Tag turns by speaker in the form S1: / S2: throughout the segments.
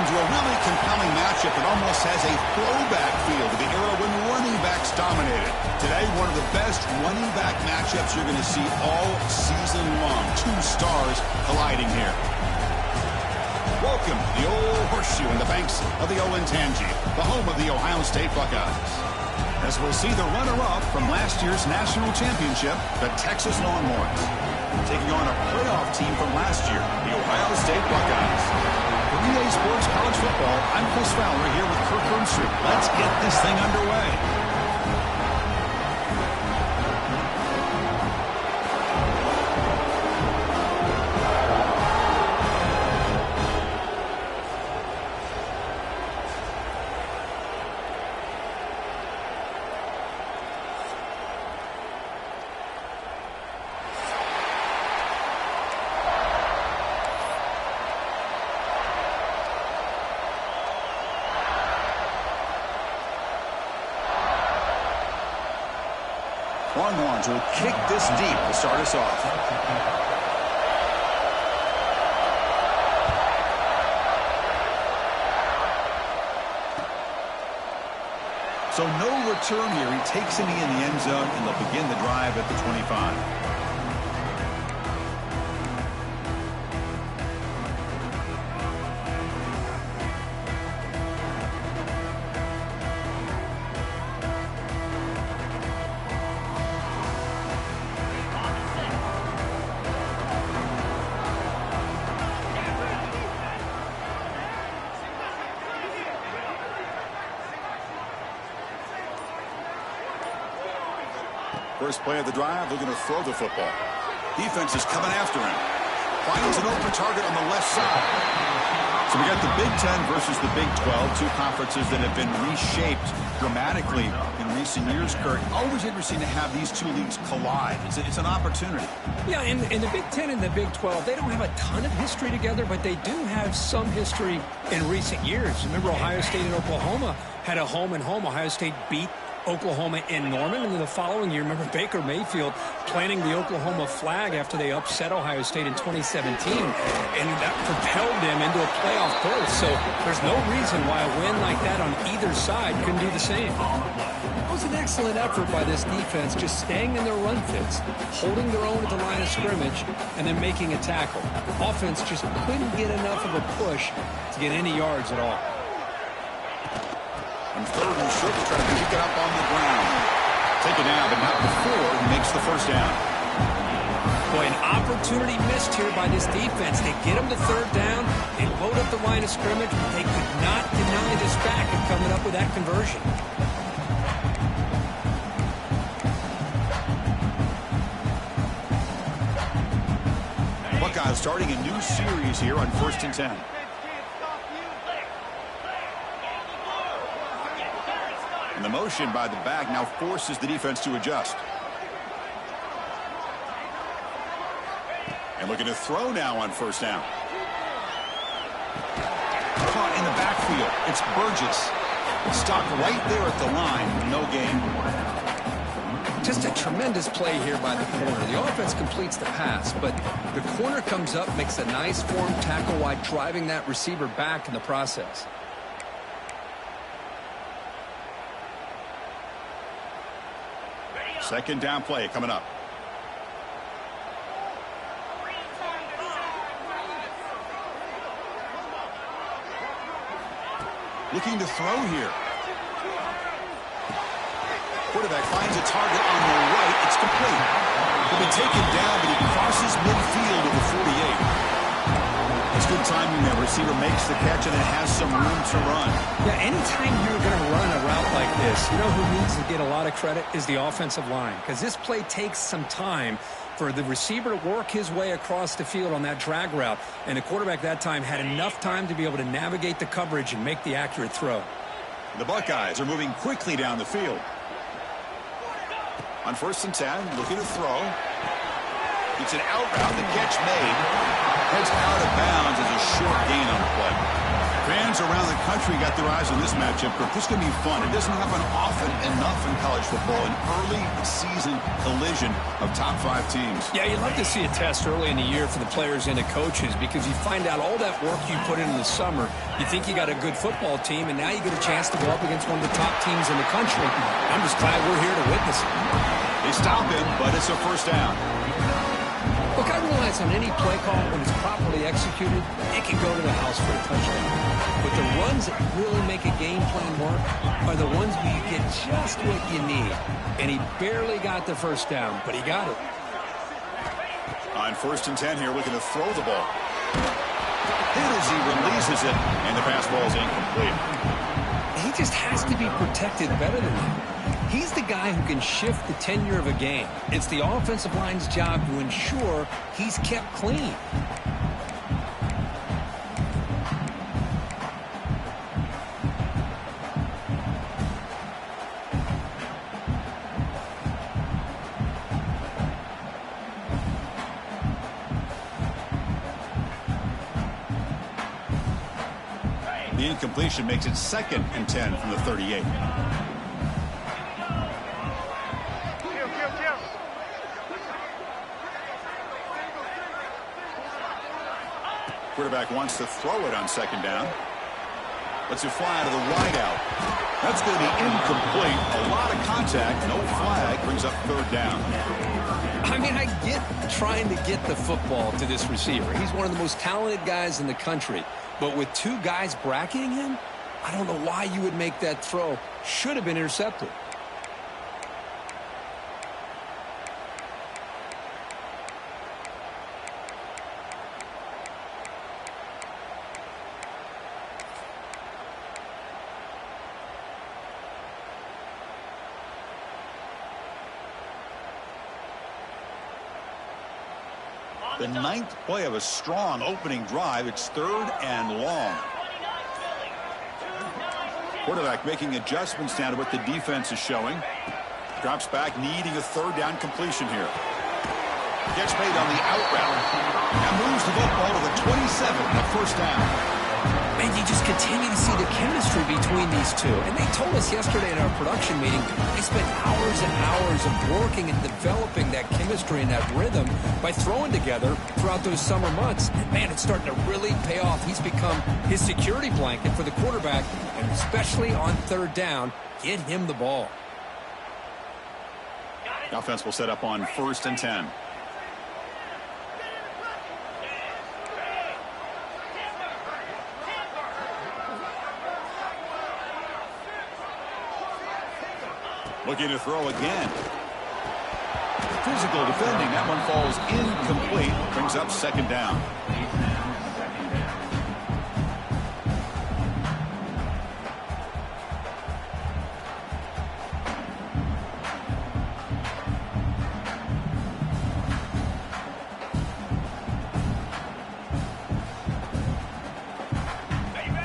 S1: welcome to a really compelling matchup that almost has a throwback feel to the era when running backs dominated. Today, one of the best running back matchups you're going to see all season long. Two stars colliding here. Welcome to the old horseshoe in the banks of the Olentangy, the home of the Ohio State Buckeyes. As we'll see the runner-up from last year's national championship, the Texas Longhorns, taking on a playoff team from last year, the Ohio State Buckeyes. For EA Sports College Football, I'm Chris Fowler here with Kirk Herbstreit. Let's get this thing underway. Longhorns will kick this deep to start us off. So no return here. He takes it in the end zone, and they'll begin the drive at the 25. First play of the drive, they're going to throw the football. Defense is coming after him. Finds an open target on the left side. So we got the Big Ten versus the Big 12, two conferences that have been reshaped dramatically in recent years, Kurt. Always interesting to have these two leagues collide. It's an opportunity.
S2: Yeah, in the Big Ten and the Big 12, they don't have a ton of history together, but they do have some history in recent years. Remember, Ohio State and Oklahoma had a home-and-home. Ohio State beat Oklahoma in Norman, and then the following year, remember Baker Mayfield planting the Oklahoma flag after they upset Ohio State in 2017, and that propelled them into a playoff berth. So there's no reason why a win like that on either side couldn't do the same. It was an excellent effort by this defense, just staying in their run fits, holding their own at the line of scrimmage, and then making a tackle. Offense just couldn't get enough of a push to get any yards at all.
S1: On third and short, trying to pick it up on the ground. Take it down, but not before he makes the first down.
S2: Boy, an opportunity missed here by this defense. They get him to third down, they load up the line of scrimmage, but they could not deny this back in coming up with that conversion.
S1: Buckeyes starting a new series here on 1st and 10. And the motion by the back now forces the defense to adjust. And looking to throw now on first down. Caught in the backfield. It's Burgess. Stopped right there at the line. No gain.
S2: Just a tremendous play here by the corner. The offense completes the pass, but the corner comes up, makes a nice form tackle while driving that receiver back in the process.
S1: Second down play coming up. Looking to throw here. Quarterback finds a target on the right. It's complete. He'll be taken down, but he crosses midfield at the 48. It's good timing there. Receiver makes the catch and then has some room to run.
S2: Yeah, anytime you're going to run a route like this, you know who needs to get a lot of credit is the offensive line, because this play takes some time for the receiver to work his way across the field on that drag route, and the quarterback that time had enough time to be able to navigate the coverage and make the accurate throw.
S1: The Buckeyes are moving quickly down the field. On 1st and 10, looking to throw. It's an out route, the catch made. Heads out of bounds as a short gain on the play. Fans around the country got their eyes on this matchup, but this is going to be fun. It doesn't happen often enough in college football, an early season collision of top 5 teams.
S2: Yeah, you'd like to see a test early in the year for the players and the coaches because you find out all that work you put in the summer. You think you got a good football team, and now you get a chance to go up against one of the top teams in the country. I'm just glad we're here to witness it.
S1: They stop him, but it's a first down.
S2: Look, I realize on any play call, when it's properly executed, it can go to the house for a touchdown. But the runs that really make a game plan work are the ones where you get just what you need. And he barely got the first down, but he got it.
S1: On 1st and 10 here, looking to throw the ball. Hit as he releases it, and the pass ball is incomplete.
S2: He just has to be protected better than that. He's the guy who can shift the tenure of a game. It's the offensive line's job to ensure he's kept clean.
S1: The incompletion makes it 2nd and 10 from the 38. Quarterback wants to throw it on 2nd down. Lets it fly to the wideout. That's going to be incomplete. A lot of contact. No flag. Brings up 3rd down.
S2: I mean, I get trying to get the football to this receiver. He's one of the most talented guys in the country. But with 2 guys bracketing him, I don't know why you would make that throw. Should have been intercepted.
S1: The 9th play of a strong opening drive. It's 3rd and long. Quarterback making adjustments down to what the defense is showing. Drops back, needing a 3rd down completion here. Gets made on the out route. Now moves the football to the 27, a 1st down.
S2: And you just continue to see the chemistry between these two. And they told us yesterday in our production meeting, they spent hours and hours of working and developing that chemistry and that rhythm by throwing together throughout those summer months. And, man, it's starting to really pay off. He's become his security blanket for the quarterback, and especially on 3rd down, get him the ball.
S1: The offense will set up on 1st and 10. Looking to throw again. Physical defending. That one falls incomplete. Brings up 2nd down.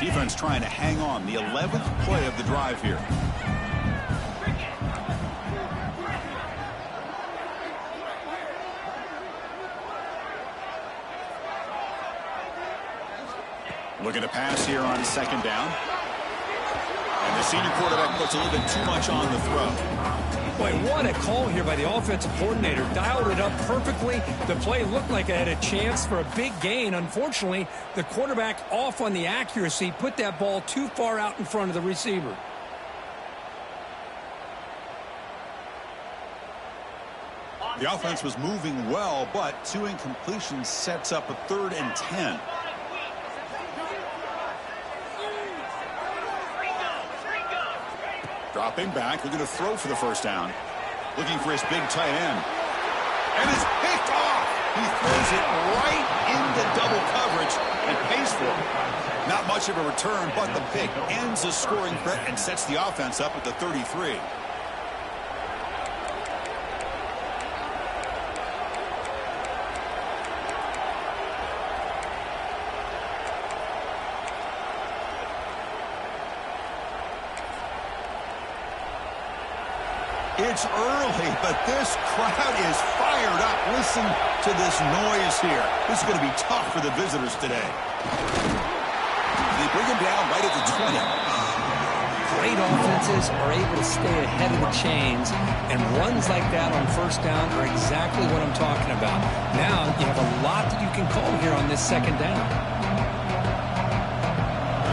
S1: Defense trying to hang on. The 11th play of the drive here. Looking to pass here on 2nd down. And the senior quarterback puts a little bit too much on the throw.
S2: Boy, what a call here by the offensive coordinator. Dialed it up perfectly. The play looked like it had a chance for a big gain. Unfortunately, the quarterback off on the accuracy, put that ball too far out in front of the receiver.
S1: The offense was moving well, but 2 incompletions sets up a 3rd and 10. Dropping back, looking to throw for the 1st down. Looking for his big tight end. And it's picked off. He throws it right into double coverage and pays for it. Not much of a return, but the pick ends the scoring threat and sets the offense up at the 33. It's early, but this crowd is fired up. Listen to this noise here. This is going to be tough for the visitors today. The Bring him down right at the 20.
S2: Great offenses are able to stay ahead of the chains, and runs like that on first down are exactly what I'm talking about. Now you have a lot that you can call here on this second down.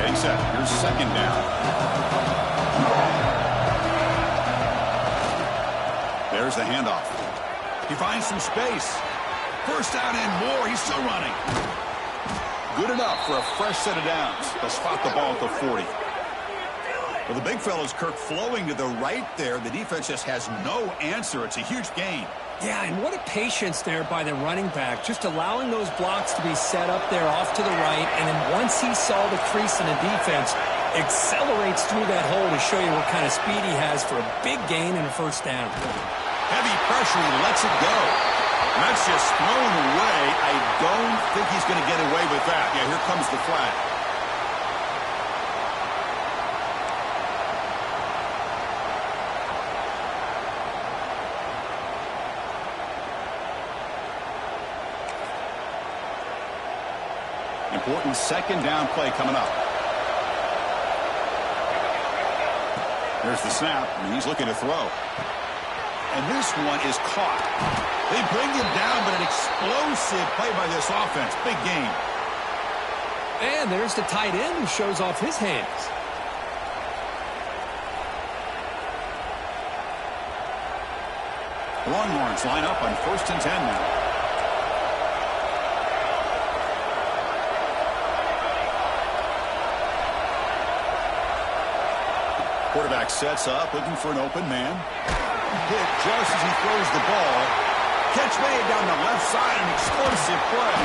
S1: Getting set. Here's second down. There's the handoff. He finds some space. First down and more. He's still running. Good enough for a fresh set of downs. They'll spot the ball at the 40. Well, the big fella's Kirk flowing to the right there. The defense just has no answer. It's a huge gain.
S2: Yeah, and what a patience there by the running back, just allowing those blocks to be set up there off to the right, and then once he saw the crease in the defense, accelerates through that hole to show you what kind of speed he has for a big gain and a first down.
S1: Heavy pressure, he lets it go. That's just thrown away. I don't think he's going to get away with that. Yeah, here comes the flag. Important second down play coming up. There's the snap, and he's looking to throw. And this one is caught. They bring him down, but an explosive play by this offense. Big game.
S2: And there's the tight end who shows off his hands.
S1: Longhorns line up on 1st and 10 now. Quarterback sets up, looking for an open man. Hit just as he throws the ball. Catch made down the left side, an explosive play.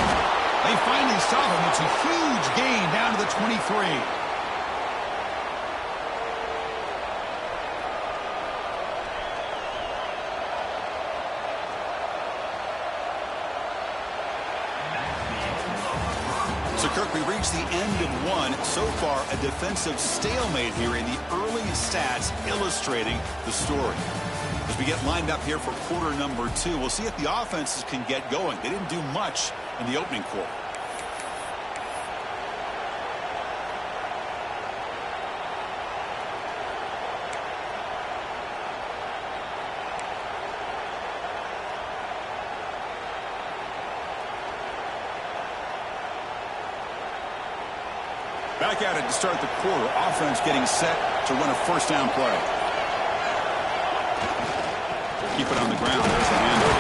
S1: They finally stop him. It's a huge gain down to the 23. So, Kirk, we reached the end of one. So far, a defensive stalemate here in the early stats illustrating the story. As we get lined up here for quarter number 2, we'll see if the offenses can get going. They didn't do much in the opening quarter. Back at it to start the quarter. Offense getting set to run a first down play. Keep it on the ground. There's the handoff.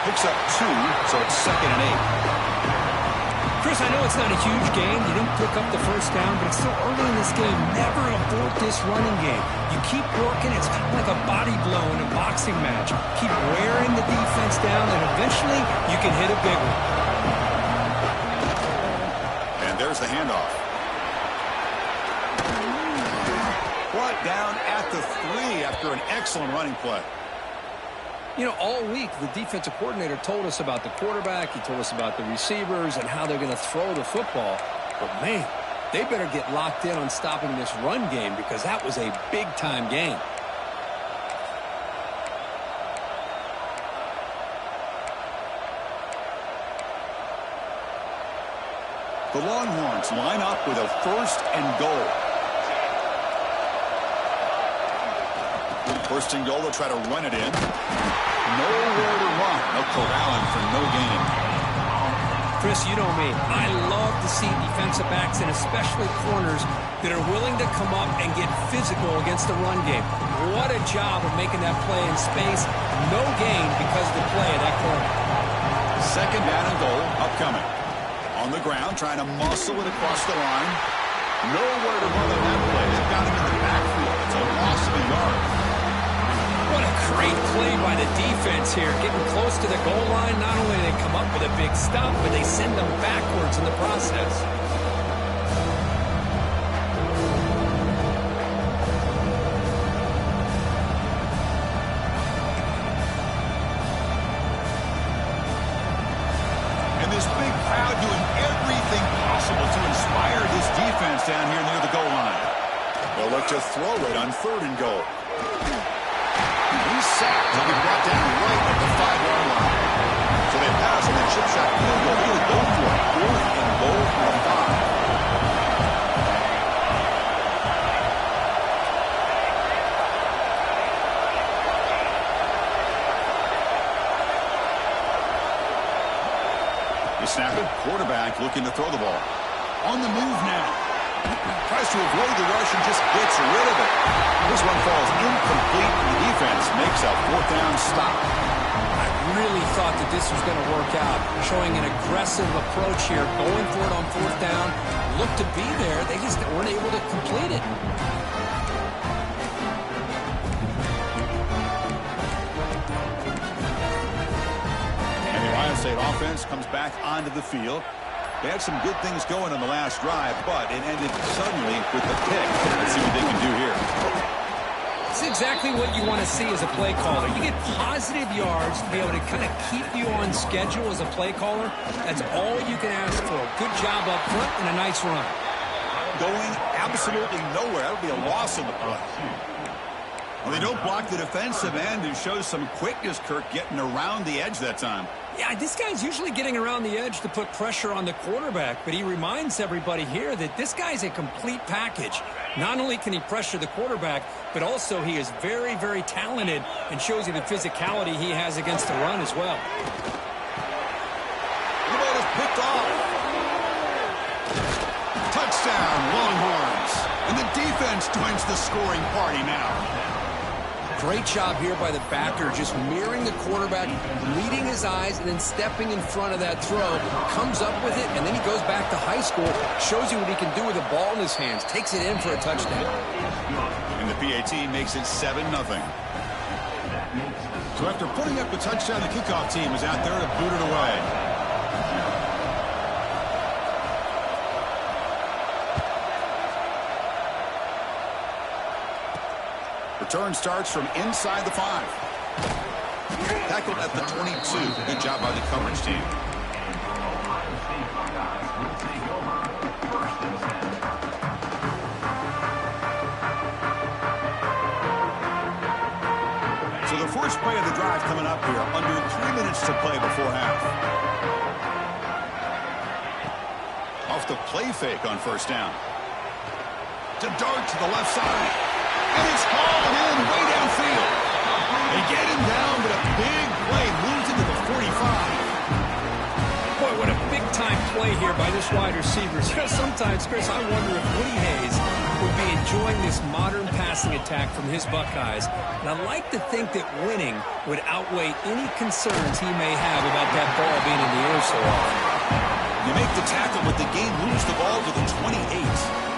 S1: Picks up 2, so it's 2nd and 8.
S2: Chris, I know it's not a huge gain. You didn't pick up the first down, but it's still early in this game. Never abort this running game. You keep working. It's kind of like a body blow in a boxing match. Keep wearing the defense down, and eventually you can hit a big one.
S1: There's the handoff. Brought down at the 3 after an excellent running play.
S2: You know, all week the defensive coordinator told us about the quarterback. He told us about the receivers and how they're going to throw the football. But, man, they better get locked in on stopping this run game because that was a big-time game.
S1: The Longhorns line up with a 1st and goal. 1st and goal, they'll try to run it in. Nowhere to run. They'll corral him for no gain.
S2: Chris, you know me. I love to see defensive backs and especially corners that are willing to come up and get physical against the run game. What a job of making that play in space. No gain because of the play of that corner.
S1: 2nd down and goal upcoming. On the ground, trying to muscle it across the line. Nowhere to run on that play. They've got him in the backfield. It's a loss of a yard.
S2: What a great play by the defense here. Getting close to the goal line, not only do they come up with a big stop, but they send them backwards in the process.
S1: This big crowd doing everything possible to inspire this defense down here near the goal line. They'll look to throw it on 3rd and goal. He's sacked. He'll be brought down right at the 5-yard line. So they pass on the chip shot field goal. He'll go for it. 4th and goal from the 5. You snap it, quarterback looking to throw the ball. On the move now. Tries to avoid the rush and just gets rid of it. This one falls incomplete, and the defense makes a fourth down stop.
S2: I really thought that this was going to work out, showing an aggressive approach here, going for it on fourth down. Looked to be there. They just weren't able to complete it.
S1: And the Ohio State offense comes back onto the field. They had some good things going on the last drive, but it ended suddenly with a pick. Let's see what they can do here.
S2: It's exactly what you want to see as a play caller. You get positive yards to be able to kind of keep you on schedule as a play caller. That's all you can ask for. Good job up front and a nice run.
S1: Going absolutely nowhere. That would be a loss in the play. Well, they don't block the defensive end and shows some quickness, Kirk, getting around the edge that time.
S2: Yeah, this guy's usually getting around the edge to put pressure on the quarterback, but he reminds everybody here that this guy's a complete package. Not only can he pressure the quarterback, but also he is very, very talented and shows you the physicality he has against the run as well.
S1: The ball is picked off. Touchdown, Longhorns. And the defense joins the scoring party now.
S2: Great job here by the backer, just mirroring the quarterback, leading his eyes, and then stepping in front of that throw. Comes up with it, and then he goes back to high school, shows you what he can do with the ball in his hands, takes it in for a touchdown.
S1: And the PAT makes it 7-0. So after putting up a touchdown, the kickoff team is out there to boot it away. Return starts from inside the 5. Tackled at the 22. Good job by the coverage team. So the first play of the drive coming up here. Under 3 minutes to play before half. Off the play fake on first down. To dart to the left side. And it's falling in way downfield. They get him down, but a big play moves into the 45.
S2: Boy, what a big-time play here by this wide receiver. Sometimes, Chris, I wonder if Woody Hayes would be enjoying this modern passing attack from his Buckeyes. And I'd like to think that winning would outweigh any concerns he may have about that ball being in the air so often.
S1: You make the tackle, but the game moves the ball to the 28.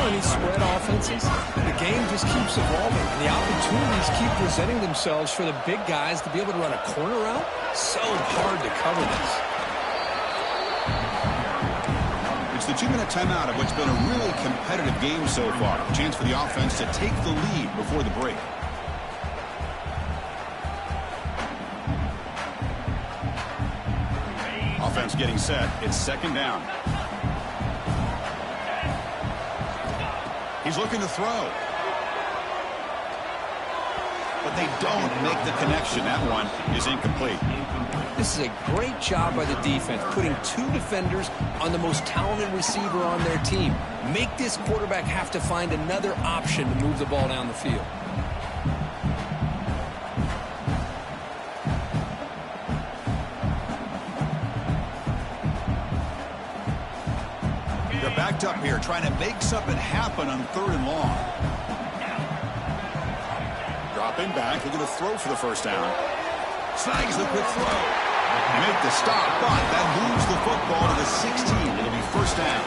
S2: In these spread offenses, the game just keeps evolving. And the opportunities keep presenting themselves for the big guys to be able to run a corner out. So hard to cover this.
S1: It's the 2-minute timeout of what's been a really competitive game so far. A chance for the offense to take the lead before the break. Offense getting set. It's second down. He's looking to throw. But they don't make the connection. That one is incomplete.
S2: This is a great job by the defense, putting 2 defenders on the most talented receiver on their team. Make this quarterback have to find another option to move the ball down the field.
S1: Backed up here, trying to make something happen on 3rd and long. Dropping back, looking to throw for the first down. Snags the quick throw. Make the stop, but that moves the football to the 16. It'll be first down.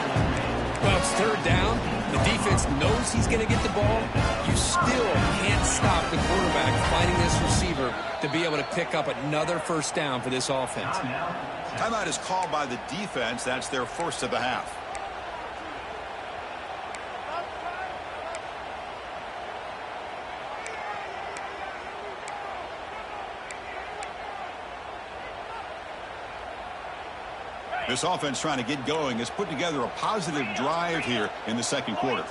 S2: Well, it's 3rd down. The defense knows he's going to get the ball. You still can't stop the quarterback finding this receiver to be able to pick up another first down for this offense.
S1: Timeout is called by the defense. That's their first of the half. This offense trying to get going has put together a positive drive here in the second quarter.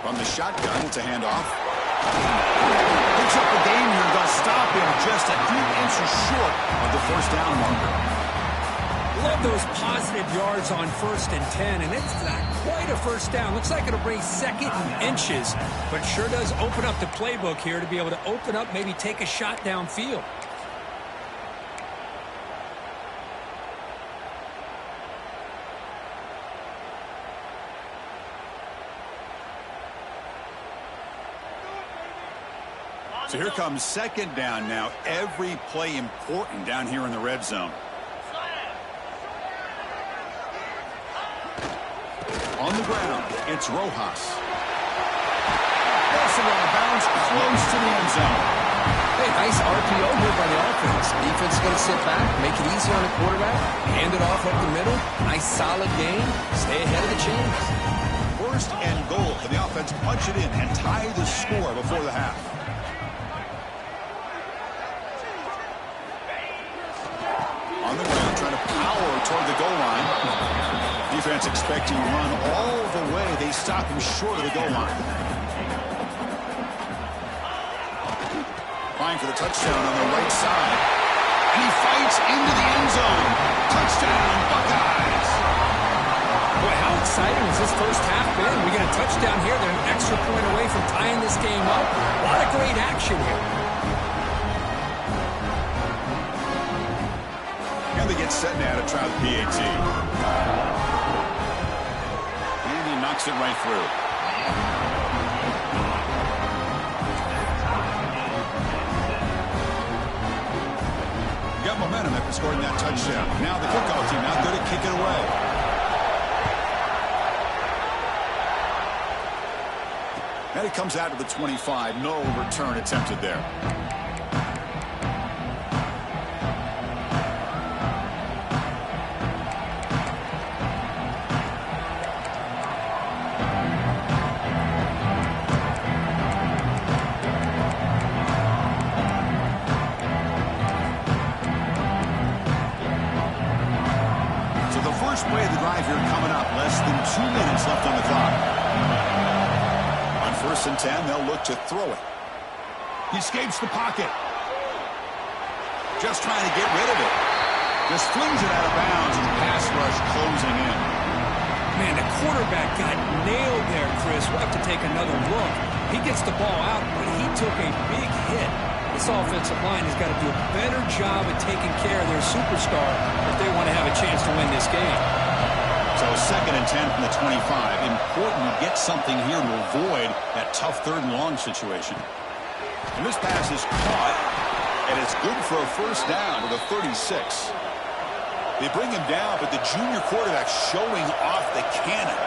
S1: From the shotgun, it's a handoff. Picks up the game here. They'll stop him just a few inches short of the first down marker.
S2: love those positive yards on 1st and 10, and it's not quite a first down. Looks like it'll bring 2nd and inches, but sure does open up the playbook here to be able to open up, maybe take a shot downfield.
S1: So here comes 2nd down now. Every play important down here in the red zone. On the ground, it's Rojas. Wilson out of bounds, close to the end zone.
S3: Hey, nice RPO here by the offense. Defense is going to sit back, make it easy on the quarterback, hand it off up the middle. Nice solid game. Stay ahead of the chains.
S1: 1st and goal. Can the offense punch it in and tie the score before the half? On the ground, trying to power toward the goal line. Defense expecting to run all the way. They stop him short of the goal line. Vying for the touchdown on the right side. And he fights into the end zone. Touchdown, Buckeyes.
S2: Boy, how exciting has this first half been? We get a touchdown here. They're an extra point away from tying this game up. A lot of great action here.
S1: And they get set now to try the PAT. And he knocks it right through. Got momentum after scoring that touchdown. Now the kickoff team not good at kicking away. And it comes out to the 25. No return attempted there. Play of the drive here coming up. Less than 2 minutes left on the clock. On 1st and 10, they'll look to throw it. He escapes the pocket. Just trying to get rid of it. Just flings it out of bounds, and the pass rush closing in.
S2: Man, the quarterback got nailed there, Chris. We'll have to take another look. He gets the ball out, but he took a big hit. This offensive line has got to do a better job of taking care of their superstar if they want to have a chance to win this game.
S1: So 2nd and 10 from the 25. Important to get something here to avoid that tough 3rd and long situation. And this pass is caught, and it's good for a first down to the 36. They bring him down, but the junior quarterback showing off the cannon.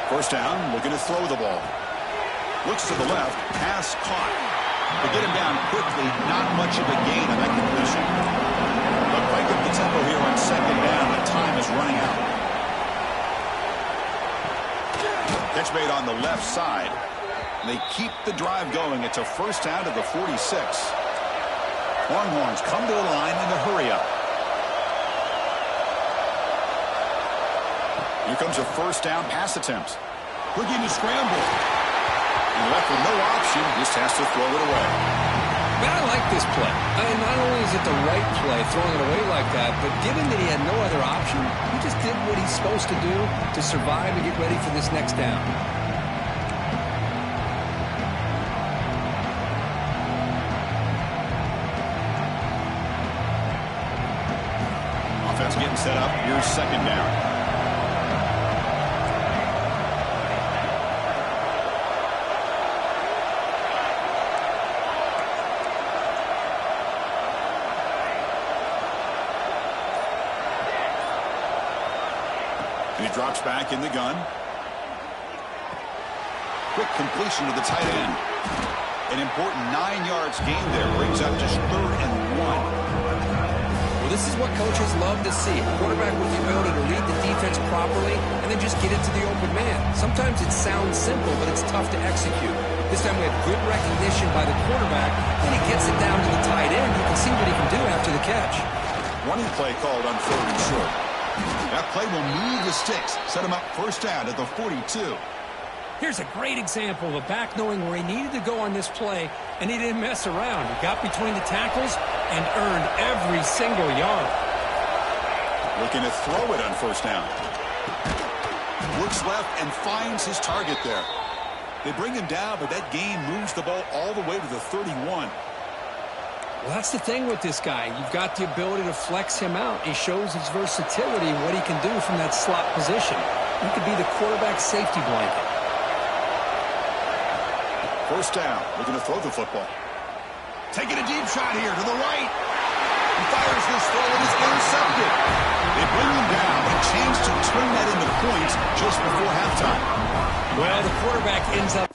S1: First down, looking to throw the ball. Looks to the left, pass caught. They get him down quickly, not much of a gain on that completion. But break up the tempo here on 2nd down. The time is running out. Catch made on the left side. They keep the drive going. It's a first down to the 46. Longhorns come to the line in a hurry up. Here comes a first down pass attempt. Looking to scramble. And left with no option, just has to throw it away.
S2: Man, I like this play. I mean, not only is it the right play, throwing it away like that, but given that he had no other option, he just did what he's supposed to do to survive and get ready for this next down.
S1: Offense getting set up. Here's 2nd down. He drops back in the gun. Quick completion to the tight end. An important 9 yards gain there. Brings up just 3rd and 1.
S3: Well, this is what coaches love to see. A quarterback with the ability to lead the defense properly and then just get it to the open man. Sometimes it sounds simple, but it's tough to execute. This time we have good recognition by the quarterback. Then he gets it down to the tight end. You can see what he can do after the catch.
S1: Running play called on 3rd and short. That play will move the sticks. Set him up first down at the 42.
S2: Here's a great example of a back knowing where he needed to go on this play, and he didn't mess around. He got between the tackles and earned every single yard.
S1: Looking to throw it on first down. Looks left and finds his target there. They bring him down, but that gain moves the ball all the way to the 31.
S2: Well, that's the thing with this guy. You've got the ability to flex him out. He shows his versatility and what he can do from that slot position. He could be the quarterback's safety blanket.
S1: First down, looking to throw the football. Taking a deep shot here to the right. He fires this throw and is intercepted. They bring him down. A chance to turn that into points just before halftime.
S2: Well, the quarterback ends up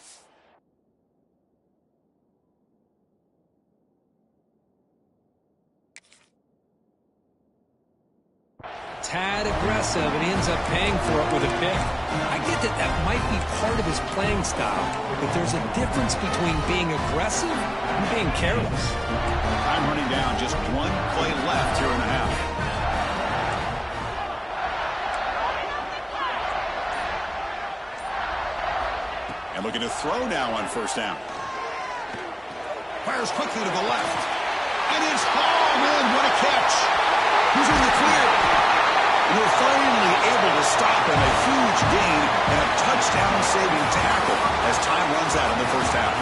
S2: tad aggressive, and he ends up paying for it with a pick. I get that that might be part of his playing style, but there's a difference between being aggressive and being careless.
S1: Time running down, just one play left here in the half. And looking to throw now on first down. Fires quickly to the left. And it's home in. What a catch. Who's in the clear? And they're finally able to stop him. A huge gain and a touchdown-saving tackle as time runs out in the first half.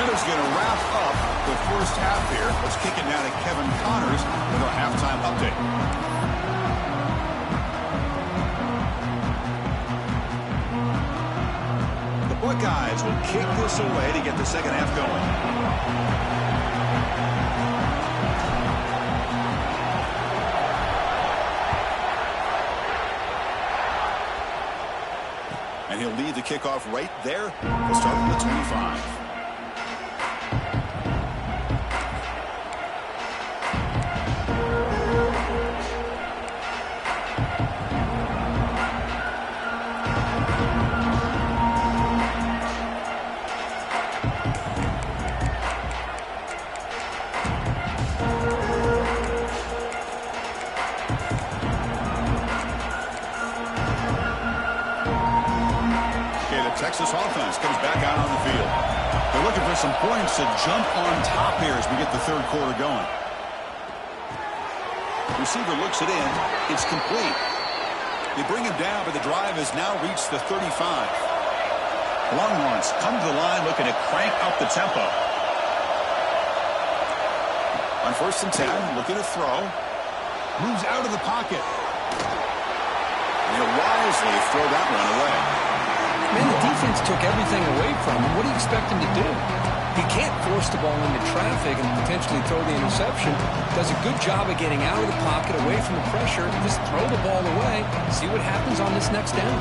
S1: Miller's going to wrap up the first half here. Let's kick it now to Kevin Connors with our halftime update. The Buckeyes will kick this away to get the second half going. And he'll lead the kickoff right there. We'll start from the 25. Texas offense comes back out on the field. They're looking for some points to jump on top here as we get the third quarter going. Receiver looks it in. It's complete. They bring him down, but the drive has now reached the 35. Longhorns come to the line looking to crank up the tempo. On first and 10, looking to throw. Moves out of the pocket. And he'll wisely throw that one away.
S2: Man, the defense took everything away from him. What do you expect him to do? He can't force the ball into traffic and potentially throw the interception. Does a good job of getting out of the pocket, away from the pressure. Just throw the ball away. See what happens on this next down.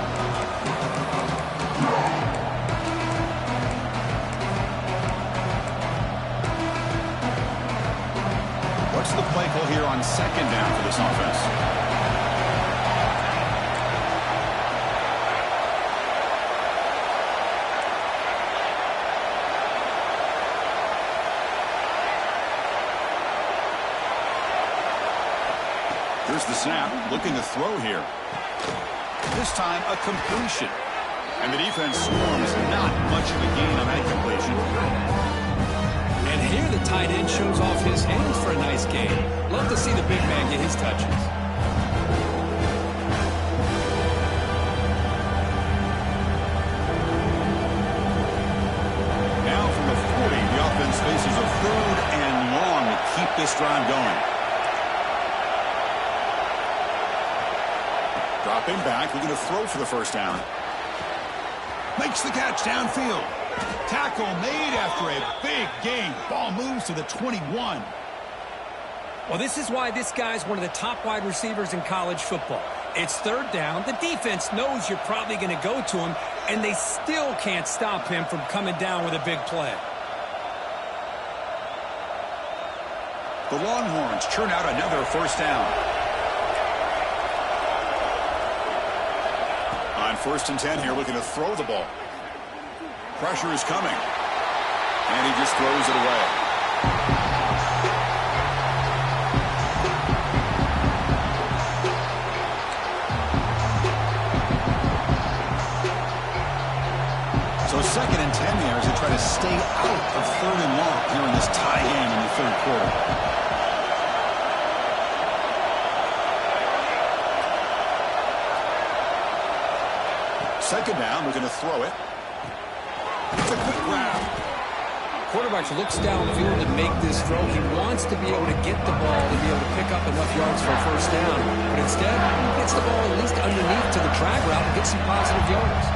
S1: What's the play call here on second down for this offense? Here's the snap, looking to throw here. This time, a completion. And the defense swarms not much of a gain on that completion.
S2: And here the tight end shows off his hands for a nice gain. Love to see the big man get his touches.
S1: Now from the 40, the offense faces a third and long to keep this drive going. Dropping back, we're going to throw for the first down. Makes the catch downfield. Tackle made after a big gain. Ball moves to the 21.
S2: Well, this is why this guy's one of the top wide receivers in college football. It's third down. The defense knows you're probably going to go to him, and they still can't stop him from coming down with a big play.
S1: The Longhorns churn out another first down. On first and 10 here, looking to throw the ball. Pressure is coming. And he just throws it away. So 2nd and 10 there as they try to stay out of 3rd and long here in this tie game in the 3rd quarter. Second down, we're going to throw it. It's a quick grab.
S3: Quarterback looks downfield to make this throw. He wants to be able to get the ball to be able to pick up enough yards for a first down. But instead, he gets the ball at least underneath to the drag route and gets some positive yards.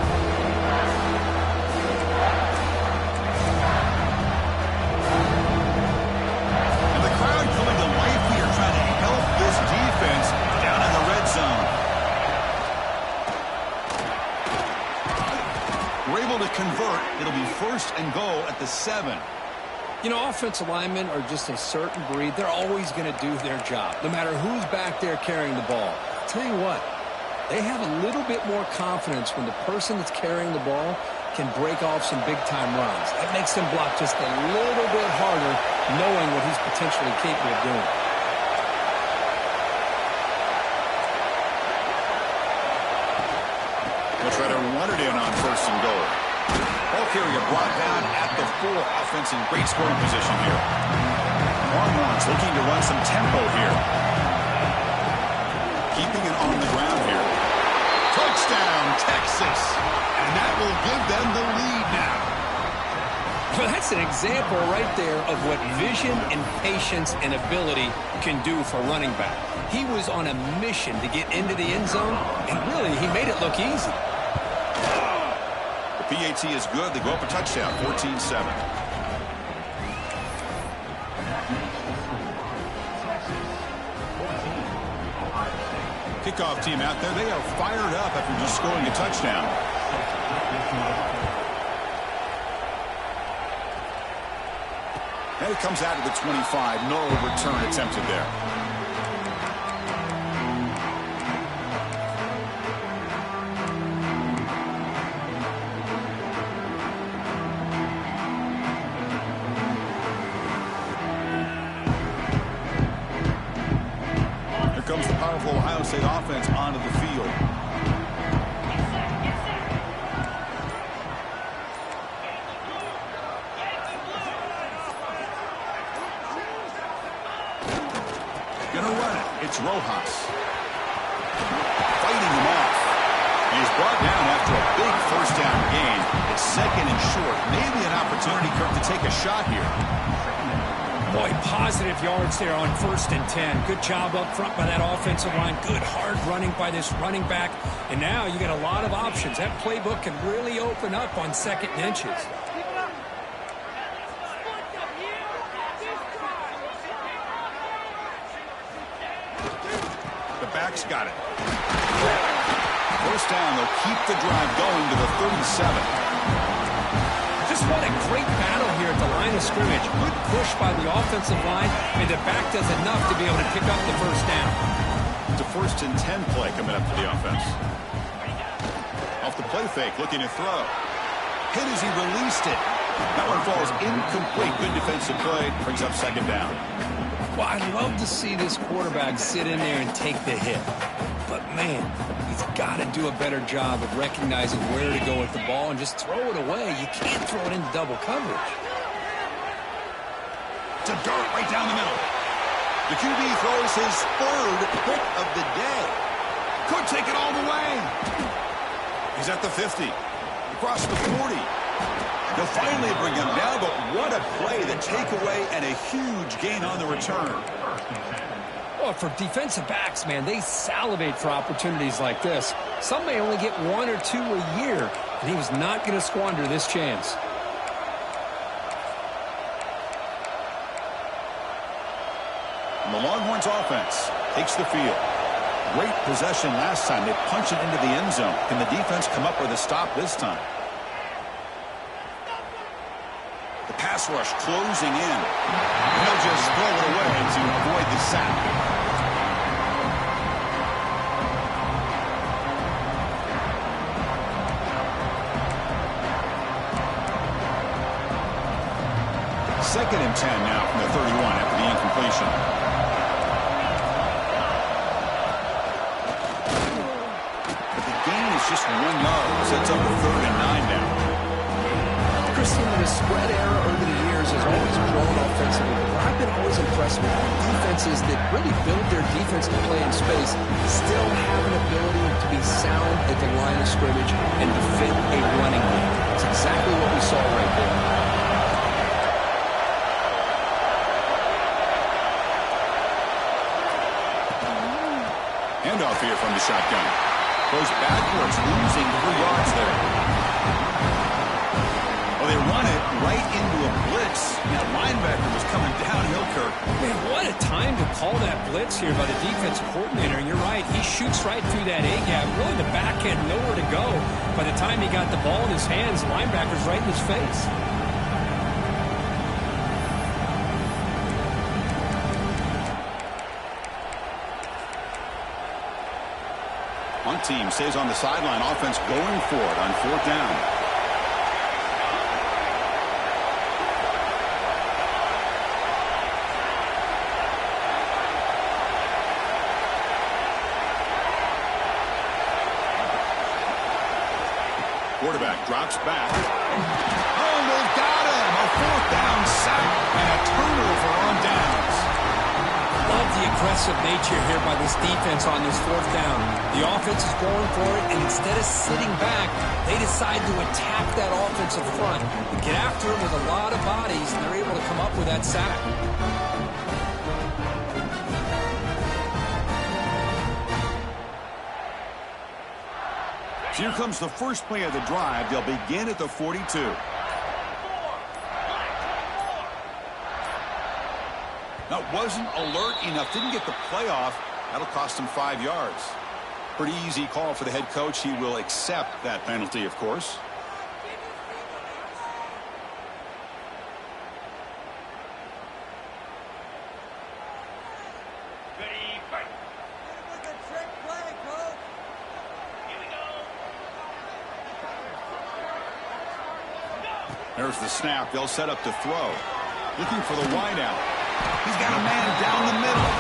S1: And the crowd coming to life here, trying to help this defense down in the red zone. We're able to convert. It'll be 1st and goal at the 7.
S3: You know, offensive linemen are just a certain breed. They're always going to do their job, no matter who's back there carrying the ball. I'll tell you what, they have a little bit more confidence when the person that's carrying the ball can break off some big-time runs. That makes them block just a little bit harder, knowing what he's potentially capable of doing.
S1: They'll try to run it in on 1st and goal. Ball carrier brought down at the 4. Offense in great scoring position here. Longhorns looking to run some tempo here. Keeping it on the ground here. Touchdown, Texas. And that will give them the lead now.
S3: Well, that's an example right there of what vision and patience and ability can do for running back. He was on a mission to get into the end zone, and really, he made it look easy.
S1: The PAT is good. They go up a touchdown, 14-7. Kickoff team out there. They are fired up after just scoring a touchdown. And it comes out of the 25. No return attempted there. Here comes the powerful Ohio State offense onto the field. Gonna run it. It's Rojas. Fighting him off. He's brought down after a big first down gain. It's 2nd and short. Maybe an opportunity, Kirk, to take a shot here.
S2: Boy, positive yards there on 1st and 10. Good job up front by that offensive line. Good hard running by this running back. And now you got a lot of options. That playbook can really open up on 2nd and inches.
S1: The back's got it. First down, they'll keep the drive going to the 37.
S2: Just what a great battle here at the line of scrimmage. Good push by the offensive line, and the back does enough to be able to pick up the first down.
S1: It's a 1st and 10 play coming up for the offense. Off the play fake, looking to throw. Hit as he released it. That one falls incomplete. Good defensive play. Brings up 2nd down.
S3: Well, I'd love to see this quarterback sit in there and take the hit. But, man, he's got to do a better job of recognizing where to go with the ball and just throw it away. You can't throw it into double coverage.
S1: To dart right down the middle. The QB throws his 3rd pick of the day. Could take it all the way. He's at the 50. Across the 40. They'll finally bring him down, but what a play. The takeaway and a huge gain on the return.
S2: Well, for defensive backs, man, they salivate for opportunities like this. Some may only get 1 or 2 a year, and he was not going to squander this chance.
S1: And the Longhorns offense takes the field. Great possession last time. They punch it into the end zone. Can the defense come up with a stop this time? The pass rush closing in. They'll just throw it away to avoid the sack. Second and 10 now from the 31 after the incompletion. But the gain is just 1 yard. Sets up a 3rd and 9 now.
S3: passing in the spread era over the years has always grown offensively, but I've been always impressed with defenses that really build their defense to play in space, still have an ability to be sound at the line of scrimmage and defend a running game. It's exactly what we saw right there.
S1: Handoff here from the shotgun. Goes backwards, losing 3 yards there. Well, they run it right into a blitz. The linebacker was coming downhill, Kirk.
S2: Man, what a time to call that blitz here by the defensive coordinator. And you're right, he shoots right through that A-gap. Really, the back had nowhere to go. By the time he got the ball in his hands, the linebacker's right in his face.
S1: One team stays on the sideline. Offense going for it on 4th down. Quarterback drops back. Oh, they've got him. A 4th down sack and a turnover on downs.
S2: Love the aggressive nature here by this defense on this 4th down. The offense is going for it, and instead of sitting back, they decide to attack that offensive front and get after him with a lot of bodies, and they're able to come up with that sack.
S1: Here comes the first play of the drive. They'll begin at the 42. That wasn't alert enough. Didn't get the play off. That'll cost him 5 yards. Pretty easy call for the head coach. He will accept that penalty, of course. There's the snap. They'll set up to throw. Looking for the wideout. He's got a man down the middle.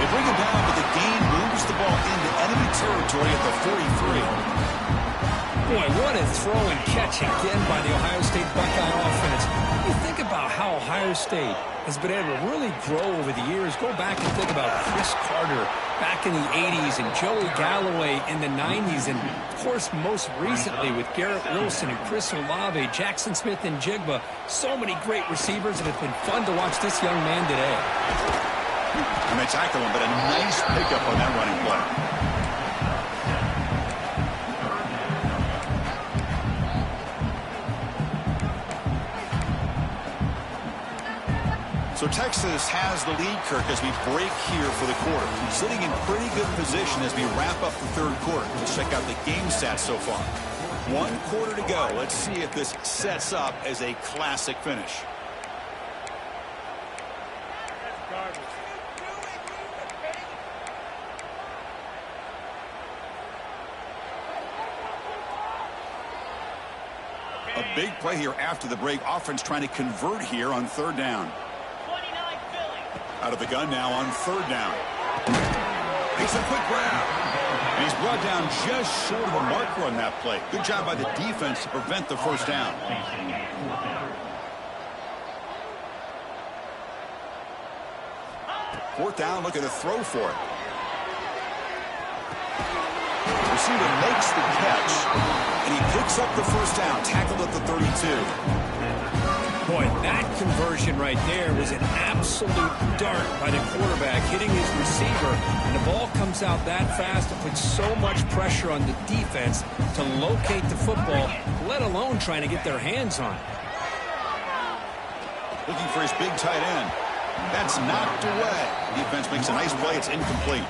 S1: They bring him down, but the gain moves the ball into enemy territory at the 43.
S2: Boy, what a throw and catch again by the Ohio State Buckeye offense. You think about how Ohio State has been able to really grow over the years. Go back and think about Chris Carter back in the 80s and Joey Galloway in the 90s. And, of course, most recently with Garrett Wilson and Chris Olave, Jackson Smith and Jigba. So many great receivers, and it's been fun to watch this young man today.
S1: And they tackle him, but a nice pickup on that running play. So Texas has the lead, Kirk, as we break here for the quarter. Sitting in pretty good position as we wrap up the 3rd quarter. Let's check out the game stats so far. 1 quarter to go. Let's see if this sets up as a classic finish. A big play here after the break. Offense trying to convert here on 3rd down. Out of the gun now on 3rd down. Makes a quick grab. And he's brought down just short of a marker on that play. Good job by the defense to prevent the 1st down. Fourth down, looking to throw for it. Receiver makes the catch, and he picks up the 1st down, tackled at the 32.
S2: Boy, that conversion right there was an absolute dart by the quarterback, hitting his receiver, and the ball comes out that fast to put so much pressure on the defense to locate the football, let alone trying to get their hands on it.
S1: Looking for his big tight end. That's knocked away. Defense makes a nice play. It's incomplete.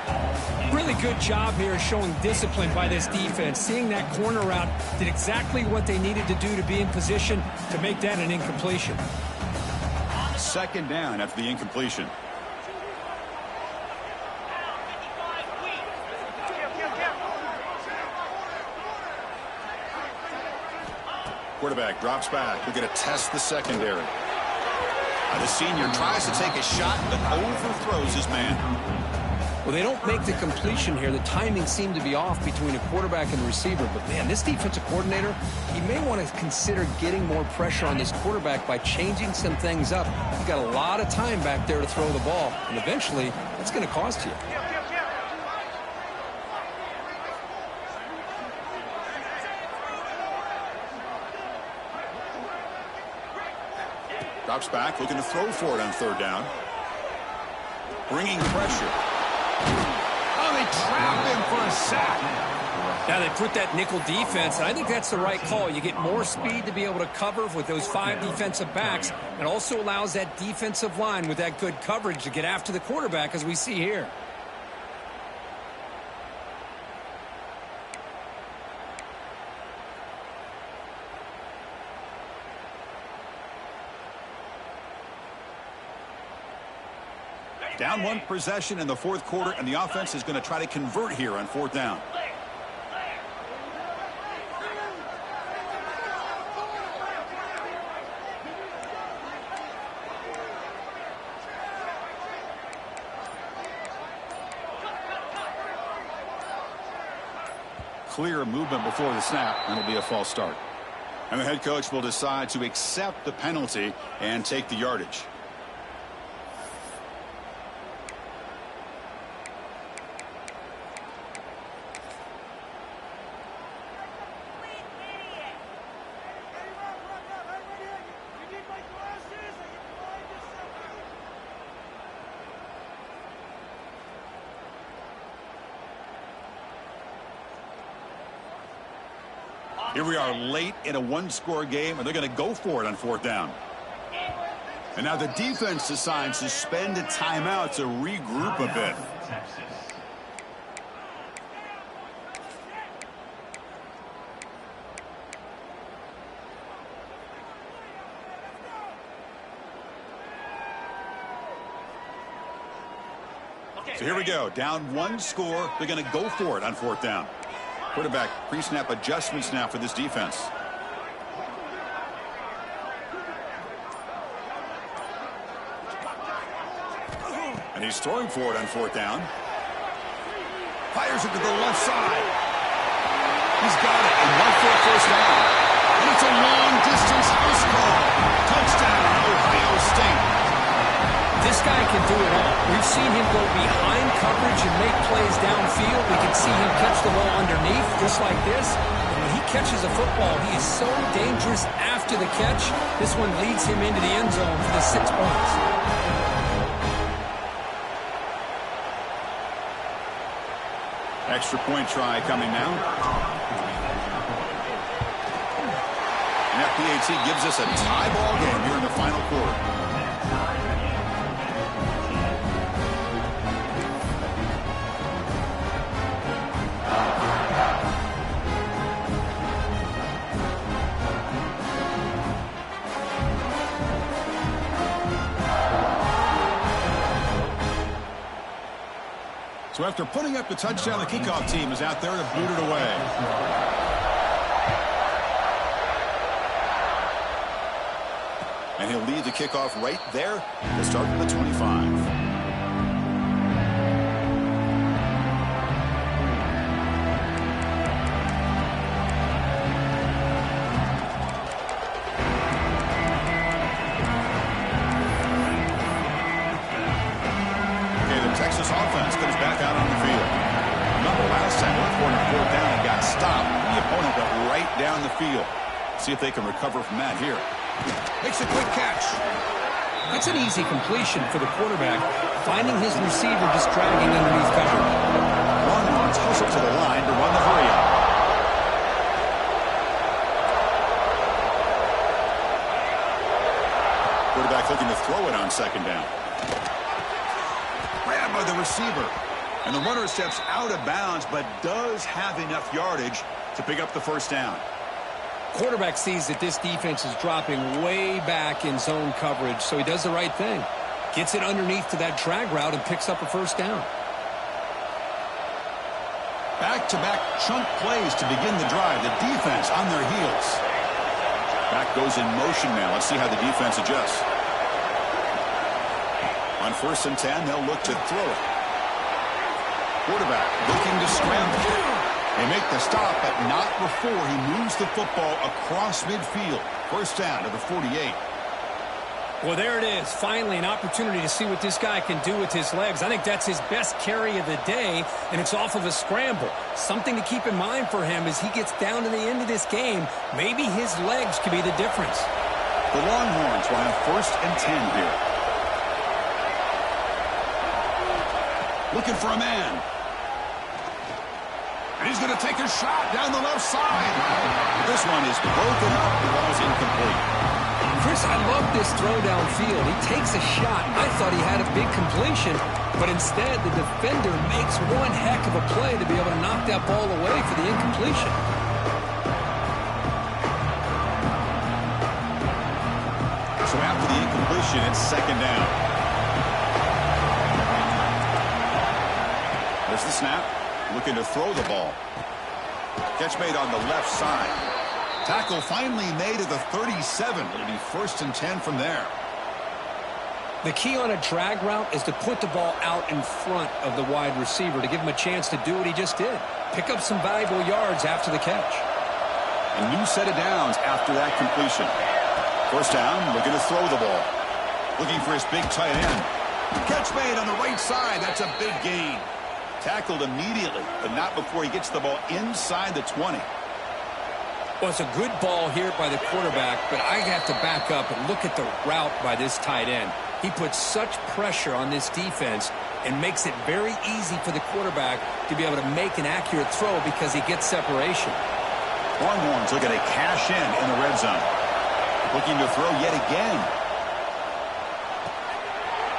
S2: Really good job here showing discipline by this defense. Seeing that corner route, did exactly what they needed to do to be in position to make that an incompletion.
S1: 2nd down after the incompletion. Quarterback drops back. We're going to test the secondary. The senior tries to take a shot, but overthrows his man.
S2: Well, they don't make the completion here. The timing seemed to be off between a quarterback and the receiver. But, man, this defensive coordinator, he may want to consider getting more pressure on this quarterback by changing some things up. He's got a lot of time back there to throw the ball, and eventually that's going to cost you.
S1: Drops back, looking to throw for it on third down. Bringing pressure. Oh, they trap him for a sack.
S2: Now they put that nickel defense, and I think that's the right call. You get more speed to be able to cover with those 5 defensive backs. It also allows that defensive line with that good coverage to get after the quarterback, as we see here.
S1: Down 1 possession in the fourth quarter, and the offense is going to try to convert here on fourth down. Clear movement before the snap, and it'll be a false start. And the head coach will decide to accept the penalty and take the yardage. Here we are late in a 1-score game, and they're going to go for it on fourth down. And now the defense decides to spend a timeout to regroup a bit. So here we go. Down 1 score. They're going to go for it on fourth down. Quarterback pre-snap adjustments now for this defense. And he's throwing for it on fourth down. Fires it to the left side. He's got it and one for a first down. And it's a long-distance house call. Touchdown, Ohio State.
S2: This guy can do it all. We've seen him go behind coverage and make plays downfield. We can see him catch the ball underneath just like this. And when he catches a football, he is so dangerous after the catch. This one leads him into the end zone for the 6 points.
S1: Extra point try coming now. And FPAT gives us a tie ball game here in the final quarter. So after putting up the touchdown, the kickoff team is out there to boot it away. And he'll lead the kickoff right there to start from the 25. Offense comes back out on the field. Remember last time, went for it on fourth down and got stopped. The opponent got right down the field. See if they can recover from that here. Makes a quick catch.
S2: That's an easy completion for the quarterback, finding his receiver just dragging underneath coverage.
S1: Longhorns hustle to the line to run the hurry up. Quarterback looking to throw it on second down. By the receiver, and the runner steps out of bounds but does have enough yardage to pick up the first down.
S2: Quarterback sees that this defense is dropping way back in zone coverage, so he does the right thing. Gets it underneath to that drag route and picks up a first down.
S1: Back-to-back chunk plays to begin the drive. The defense on their heels. Back goes in motion now. Let's see how the defense adjusts. On 1st and 10, they'll look to throw it. Quarterback looking to scramble. They make the stop, but not before he moves the football across midfield. First down to the 48.
S2: Well, there it is. Finally, an opportunity to see what this guy can do with his legs. I think that's his best carry of the day, and it's off of a scramble. Something to keep in mind for him as he gets down to the end of this game. Maybe his legs could be the difference.
S1: The Longhorns will have 1st and 10 here. Looking for a man. And he's going to take a shot down the left side. This one is broken up. The ball's incomplete.
S2: Chris, I love this throw downfield. He takes a shot. I thought he had a big completion, but instead the defender makes one heck of a play to be able to knock that ball away for the incompletion.
S1: So after the incompletion, it's 2nd down. There's the snap. Looking to throw the ball. Catch made on the left side. Tackle finally made at the 37. It'll be 1st and 10 from there.
S2: The key on a drag route is to put the ball out in front of the wide receiver to give him a chance to do what he just did. Pick up some valuable yards after the catch.
S1: A new set of downs after that completion. First down, looking to throw the ball. Looking for his big tight end. Catch made on the right side. That's a big gain. Tackled immediately, but not before he gets the ball inside the 20.
S2: Well, it's a good ball here by the quarterback, but I have to back up and look at the route by this tight end. He puts such pressure on this defense and makes it very easy for the quarterback to be able to make an accurate throw because he gets separation.
S1: Longhorns looking to cash in the red zone. Looking to throw yet again.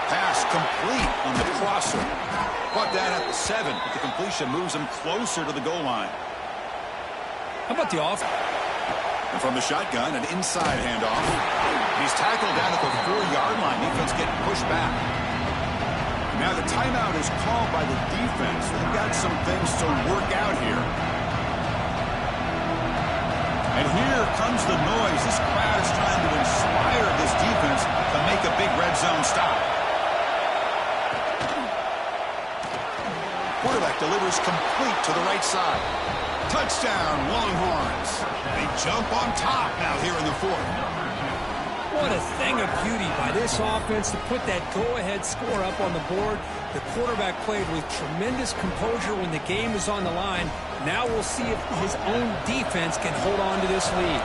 S1: Pass complete on the crosser. Caught that at the 7, but the completion moves him closer to the goal line.
S2: How about the off?
S1: And from the shotgun, an inside handoff. He's tackled down at the 4-yard line. Defense getting pushed back. Now the timeout is called by the defense. They've got some things to work out here. And here comes the noise. This crowd is trying to inspire this defense to make a big red zone stop. Quarterback delivers complete to the right side. Touchdown, Longhorns. They jump on top now here in the 4th.
S2: What a thing of beauty by this offense to put that go-ahead score up on the board. The quarterback played with tremendous composure when the game is on the line. Now we'll see if his own defense can hold on to this lead.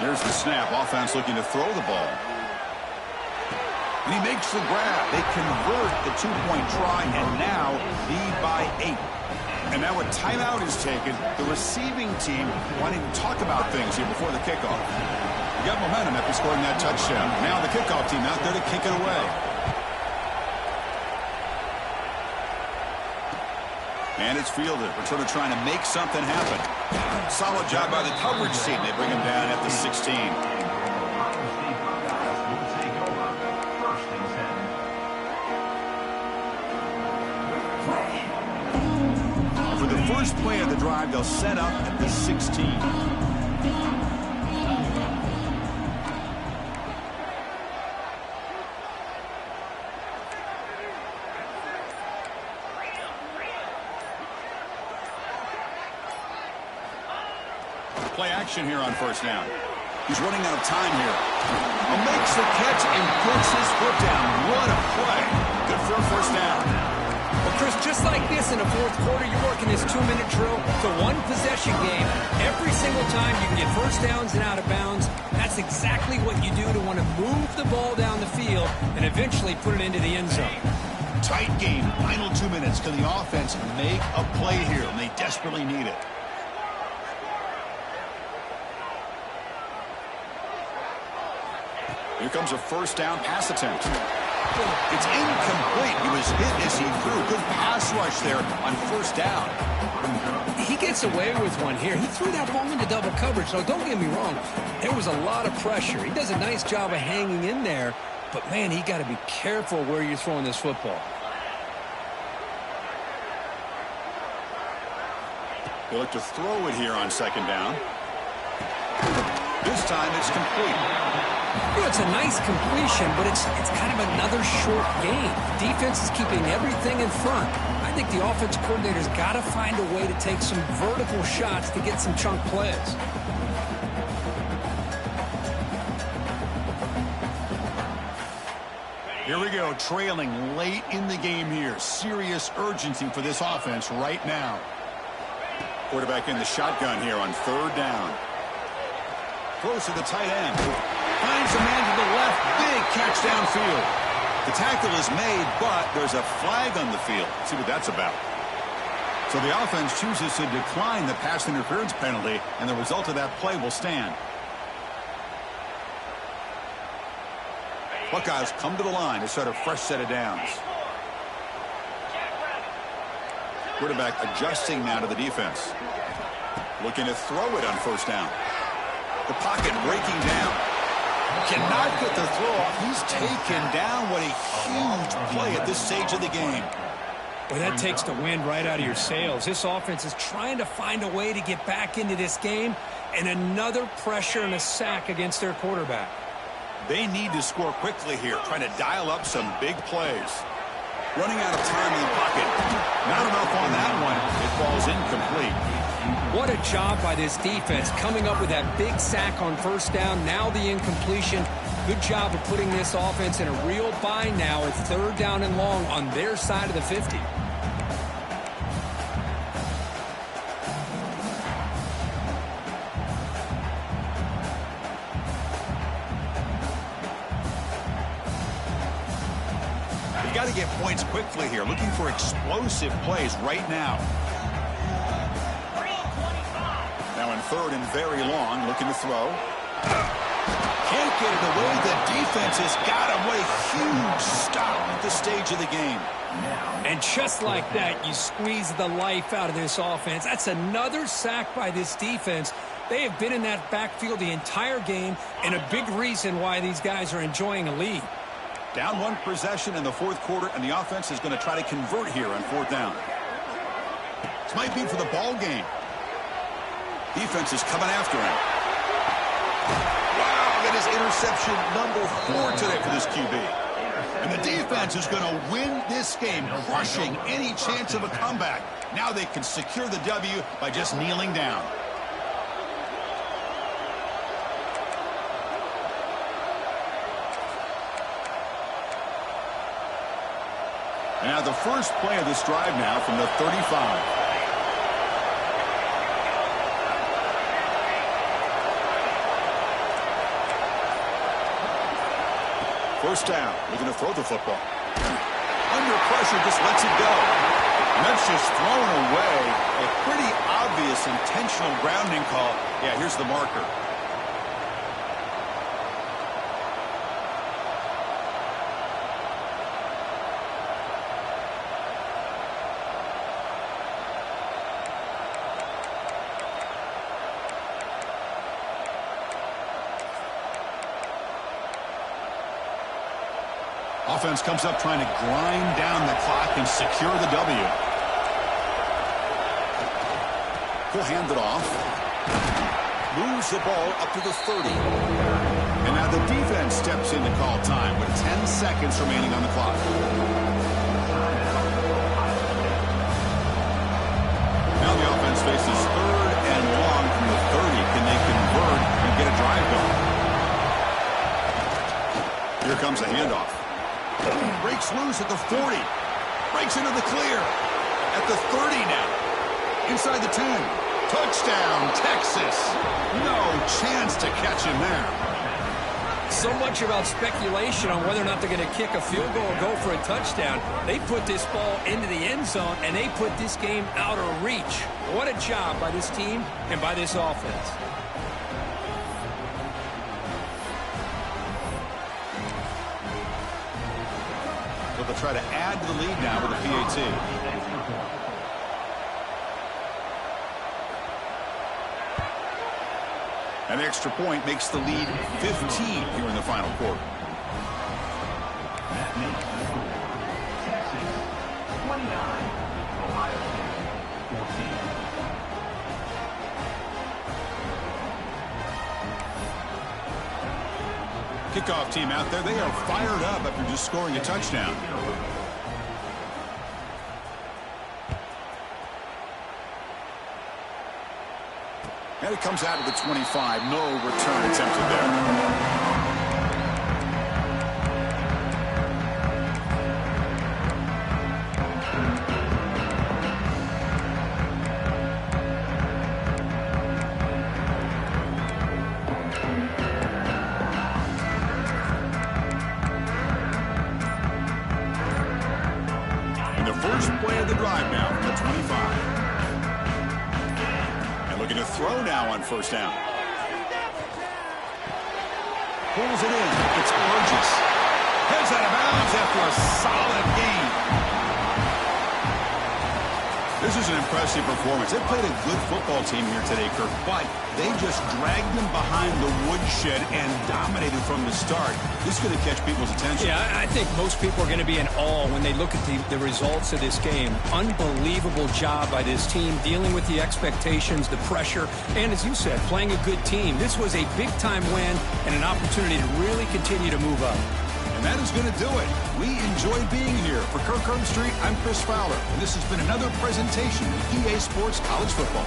S1: There's the snap. Offense looking to throw the ball. And he makes the grab. They convert the 2-point try and now lead by 8. And now a timeout is taken. The receiving team wanting to talk about things here before the kickoff. You got momentum after scoring that touchdown. Now the kickoff team out there to kick it away. And it's fielded. Returner trying to make something happen. Solid job by the coverage team. They bring him down at the 16. For the first play of the drive, they'll set up at the 16. Play action here on first down. He's running out of time here. Makes the catch and gets his foot down. What a play. Good for a first down.
S2: Well, Chris, just like this in the 4th quarter, you're working this 2-minute drill. It's a one-possession game. Every single time you can get first downs and out of bounds. That's exactly what you do to want to move the ball down the field and eventually put it into the end zone.
S1: Tight game. Final 2 minutes. Can the offense make a play here? And they desperately need it. Here comes a first down pass attempt. It's incomplete. He was hit as he threw. Good pass rush there on first down.
S2: He gets away with one here. He threw that ball into double coverage. Now, don't get me wrong. There was a lot of pressure. He does a nice job of hanging in there. But, man, he got to be careful where you're throwing this football.
S1: They look to throw it here on second down. This time it's complete.
S2: Well, it's a nice completion, but it's kind of another short game. Defense is keeping everything in front. I think the offensive coordinator's got to find a way to take some vertical shots to get some chunk plays.
S1: Here we go, trailing late in the game here. Serious urgency for this offense right now. Quarterback in the shotgun here on third down. Close to the tight end. Finds a man to the left. Big catch downfield. The tackle is made, but there's a flag on the field. Let's see what that's about. So the offense chooses to decline the pass interference penalty, and the result of that play will stand. Buckeyes come to the line to start a fresh set of downs. Quarterback adjusting now to the defense. Looking to throw it on first down. The pocket breaking down. Cannot get the throw off. He's taken down. What a huge play at this stage of the game.
S2: Well, that takes the wind right out of your sails. This offense is trying to find a way to get back into this game, and another pressure and a sack against their quarterback.
S1: They need to score quickly here, trying to dial up some big plays. Running out of time in the pocket. Not enough on that one. It falls incomplete.
S2: What a job by this defense coming up with that big sack on first down. Now the incompletion. Good job of putting this offense in a real bind now at third down and long on their side of the 50.
S1: You've got to get points quickly here. Looking for explosive plays right now. Now in third and very long, looking to throw. Can't get it away. The defense has got him. What a huge stop at this stage of the game.
S2: And just like that, you squeeze the life out of this offense. That's another sack by this defense. They have been in that backfield the entire game, and a big reason why these guys are enjoying a lead.
S1: Down one possession in the fourth quarter, and the offense is going to try to convert here on fourth down. This might be for the ball game. Defense is coming after him. Wow, that is interception number 4 today for this QB. And the defense is going to win this game, crushing any chance of a comeback. Now they can secure the W by just kneeling down. And now the first play of this drive now from the 35. First down, looking to throw the football. Under pressure, just lets it go. And that's just thrown away. A pretty obvious intentional grounding call. Yeah, here's the marker. Offense comes up trying to grind down the clock and secure the W. He'll hand it off. Moves the ball up to the 30. And now the defense steps in to call time with 10 seconds remaining on the clock. Now the offense faces third and long from the 30. Can they convert and get a drive going? Here comes the handoff. Breaks loose at the 40. Breaks into the clear. At the 30 now. Inside the 10. Touchdown, Texas. No chance to catch him there.
S2: So much about speculation on whether or not they're going to kick a field goal or go for a touchdown. They put this ball into the end zone, and they put this game out of reach. What a job by this team and by this offense.
S1: They'll try to add to the lead now with a PAT. An extra point makes the lead 15 here in the final quarter. kickoff team out there. They are fired up after just scoring a touchdown. And it comes out of the 25. No return attempted there. First play of the drive now from the 25. And looking to throw now on first down. Pulls it in. It's Burgess. Heads out of bounds after a solid gain. This is an impressive performance. They played a good football team here today, Kirk, but they just dragged them behind the woodshed and dominated from the start. This is going to catch people's attention.
S2: Yeah, I think most people are going to be in awe when they look at the results of this game. Unbelievable job by this team dealing with the expectations, the pressure, and as you said, playing a good team. This was a big-time win and an opportunity to really continue to move up.
S1: And that is going to do it. We enjoyed being here. For Kirk Herbstreit, I'm Chris Fowler, and this has been another presentation of EA Sports College Football.